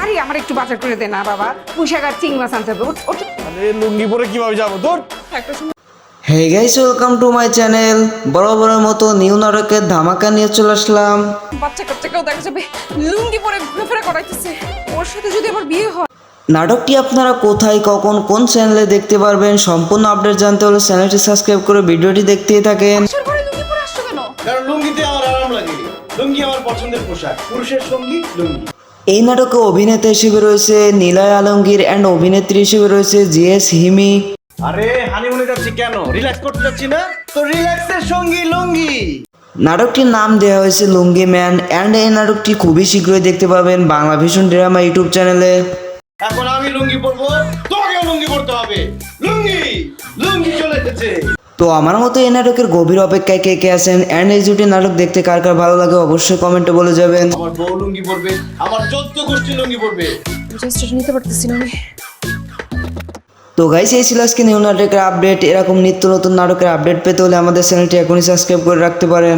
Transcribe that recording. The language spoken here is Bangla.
আরে আমার একটু বাজার করে দে না বাবা, পুঁইশাক আর চিংড়ি মাছ আনতে হবে। আরে লুঙ্গি পরে কিভাবে যাবো তোর? একটা সময় hey guys, welcome to my channel. বরাবরের মতো নিউ নাটকের ধামাকা নিয়ে চলে আসলাম। বাচ্চা কাচ্চাকেও দেখা যাবে লুঙ্গি পরে ঘুরেফেরা করাইতেছে, ওর সাথে যদি আমার বিয়ে হয়। নাটকটি আপনারা কোথায়, কখন, কোন চ্যানেলে দেখতে পারবেন সম্পূর্ণ আপডেট জানতে হলে চ্যানেলটি সাবস্ক্রাইব করে ভিডিওটি দেখতেই থাকেন। আসার পরে লুঙ্গি পরে আসছো কেন? কারণ লুঙ্গিতে আমার আরাম লাগে। লুঙ্গি আমার পছন্দের পোশাক, পুরুষের সঙ্গী লুঙ্গি। এই নাটকে অভিনেতা হিসেবে রয়েছে নিলয় আলমগীর অ্যান্ড অভিনেত্রী হিসেবে রয়েছে জিএস হিমি। আরে হানিমুনে যাচ্ছি কেন? রিল্যাক্স করতে যাচ্ছি না তো, রিল্যাক্সের সঙ্গী লুঙ্গি। নাটকটির নাম দেওয়া হয়েছে লুঙ্গি ম্যান অ্যান্ড এই নাটকটি খুবই শীঘ্রই দেখতে পাবেন বাংলা ভিশন ড্রামা ইউটিউব চ্যানেলে। এখন আমি লুঙ্গি পরবো, তোকেও লুঙ্গি পরতে হবে। লুঙ্গি লুঙ্গি চলে এসেছে। তো আমার মতো এই নাটকের গভীর অপেক্ষায় কে কে আছেন অ্যান্ড এই জুটি নাটক দেখতে কার কার ভালো লাগে অবশ্যই কমেন্টে বলে যাবেন। আমার বউ লুঙ্গি পরবে, আমার 14 গোষ্ঠী লুঙ্গি পরবে। জাস্ট নিতে পারতেছি না আমি। তো গাইস, এই ছিল আজকে নিউ নাটকের আপডেট। এরকম নিত্য নতুন নাটকের আপডেট পেতে হলে আমাদের চ্যানেলটি এখনই সাবস্ক্রাইব করে রাখতে পারেন।